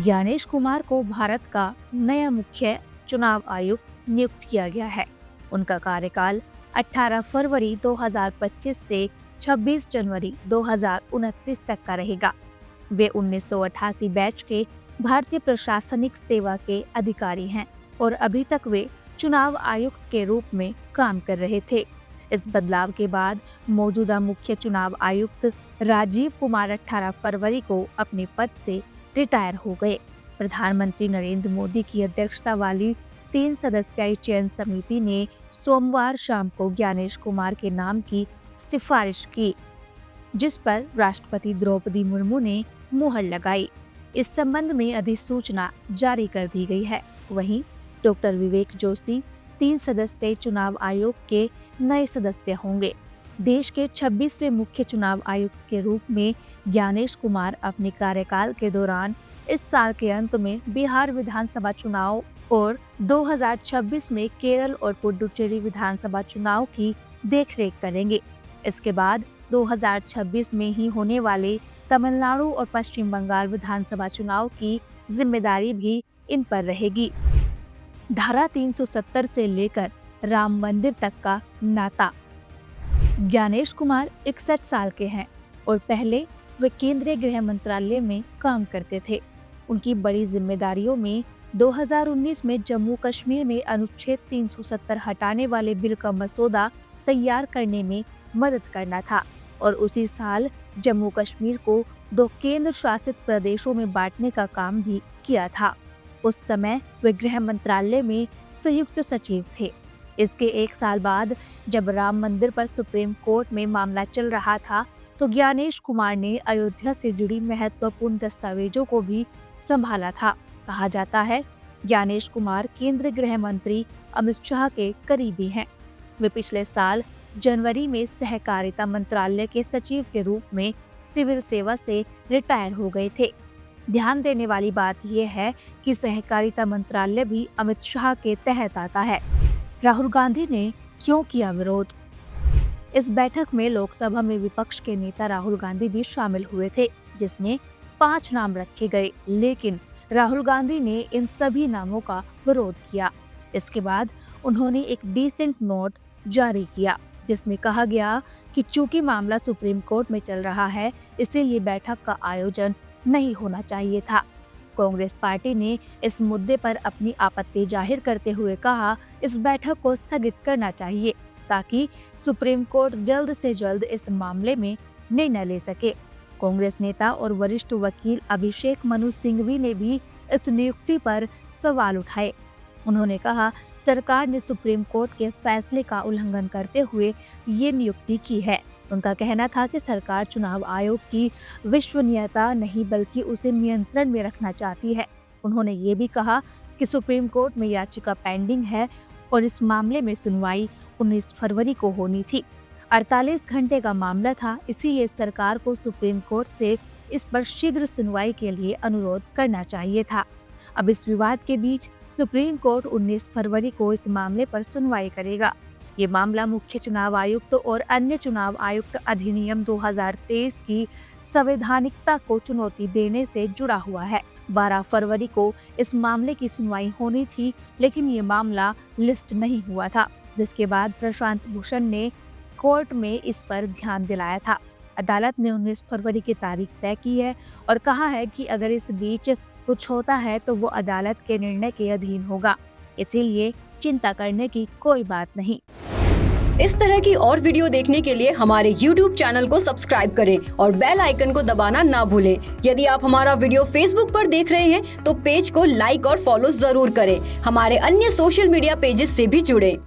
ज्ञानेश कुमार को भारत का नया मुख्य चुनाव आयुक्त नियुक्त किया गया है। उनका कार्यकाल 18 फरवरी 2025 से 26 जनवरी 2029 तक का रहेगा। वे 1988 बैच के भारतीय प्रशासनिक सेवा के अधिकारी हैं और अभी तक वे चुनाव आयुक्त के रूप में काम कर रहे थे। इस बदलाव के बाद मौजूदा मुख्य चुनाव आयुक्त राजीव कुमार 18 फरवरी को अपने पद से रिटायर हो गए। प्रधानमंत्री नरेंद्र मोदी की अध्यक्षता वाली 3 सदस्यीय चयन समिति ने सोमवार शाम को ज्ञानेश कुमार के नाम की सिफारिश की, जिस पर राष्ट्रपति द्रौपदी मुर्मू ने मुहर लगाई। इस संबंध में अधिसूचना जारी कर दी गई है। वहीं डॉक्टर विवेक जोशी 3 सदस्यीय चुनाव आयोग के नए सदस्य होंगे। देश के 26वें मुख्य चुनाव आयुक्त के रूप में ज्ञानेश कुमार अपने कार्यकाल के दौरान इस साल के अंत में बिहार विधानसभा चुनाव और 2026 में केरल और पुडुचेरी विधानसभा चुनाव की देखरेख करेंगे। इसके बाद 2026 में ही होने वाले तमिलनाडु और पश्चिम बंगाल विधानसभा चुनाव की जिम्मेदारी भी इन पर रहेगी। धारा 370 से लेकर राम मंदिर तक का नाता। ज्ञानेश कुमार 61 साल के हैं और पहले वे केंद्रीय गृह मंत्रालय में काम करते थे। उनकी बड़ी जिम्मेदारियों में 2019 में जम्मू कश्मीर में अनुच्छेद 370 हटाने वाले बिल का मसौदा तैयार करने में मदद करना था और उसी साल जम्मू कश्मीर को 2 केंद्र शासित प्रदेशों में बांटने का काम भी किया था। उस समय वे गृह मंत्रालय में संयुक्त सचिव थे। इसके 1 साल बाद जब राम मंदिर पर सुप्रीम कोर्ट में मामला चल रहा था, तो ज्ञानेश कुमार ने अयोध्या से जुड़ी महत्वपूर्ण दस्तावेजों को भी संभाला था। कहा जाता है ज्ञानेश कुमार केंद्रीय गृह मंत्री अमित शाह के करीबी हैं। वे पिछले साल जनवरी में सहकारिता मंत्रालय के सचिव के रूप में सिविल सेवा से रिटायर हो गए थे। ध्यान देने वाली बात यह है कि सहकारिता मंत्रालय भी अमित शाह के तहत आता है। राहुल गांधी ने क्यों किया विरोध? इस बैठक में लोकसभा में विपक्ष के नेता राहुल गांधी भी शामिल हुए थे, जिसमें 5 नाम रखे गए, लेकिन राहुल गांधी ने इन सभी नामों का विरोध किया। इसके बाद उन्होंने एक डिसेंट नोट जारी किया, जिसमें कहा गया कि चूंकि मामला सुप्रीम कोर्ट में चल रहा है, इसीलिए बैठक का आयोजन नहीं होना चाहिए था। कांग्रेस पार्टी ने इस मुद्दे पर अपनी आपत्ति जाहिर करते हुए कहा, इस बैठक को स्थगित करना चाहिए ताकि सुप्रीम कोर्ट जल्द से जल्द इस मामले में निर्णय ले सके। कांग्रेस नेता और वरिष्ठ वकील अभिषेक मनु सिंघवी ने भी इस नियुक्ति पर सवाल उठाए। उन्होंने कहा, सरकार ने सुप्रीम कोर्ट के फैसले का उल्लंघन करते हुए ये नियुक्ति की है। उनका कहना था कि सरकार चुनाव आयोग की विश्वसनीयता नहीं बल्कि उसे नियंत्रण में रखना चाहती है। उन्होंने ये भी कहा कि सुप्रीम कोर्ट में याचिका पेंडिंग है और इस मामले में सुनवाई 19 फरवरी को होनी थी। 48 घंटे का मामला था, इसीलिए सरकार को सुप्रीम कोर्ट से इस पर शीघ्र सुनवाई के लिए अनुरोध करना चाहिए था। अब इस विवाद के बीच सुप्रीम कोर्ट 19 फरवरी को इस मामले पर सुनवाई करेगा। ये मामला मुख्य चुनाव आयुक्त और अन्य चुनाव आयुक्त अधिनियम 2023 की संवैधानिकता को चुनौती देने से जुड़ा हुआ है। 12 फरवरी को इस मामले की सुनवाई होनी थी, लेकिन ये मामला लिस्ट नहीं हुआ था, जिसके बाद प्रशांत भूषण ने कोर्ट में इस पर ध्यान दिलाया था। अदालत ने 19 फरवरी की तारीख तय की है और कहा है कि अगर इस बीच कुछ होता है तो वो अदालत के निर्णय के अधीन होगा, इसीलिए चिंता करने की कोई बात नहीं। इस तरह की और वीडियो देखने के लिए हमारे YouTube चैनल को सब्सक्राइब करें और बेल आइकन को दबाना ना भूलें। यदि आप हमारा वीडियो Facebook पर देख रहे हैं तो पेज को लाइक और फॉलो जरूर करें। हमारे अन्य सोशल मीडिया पेजेस से भी जुड़ें।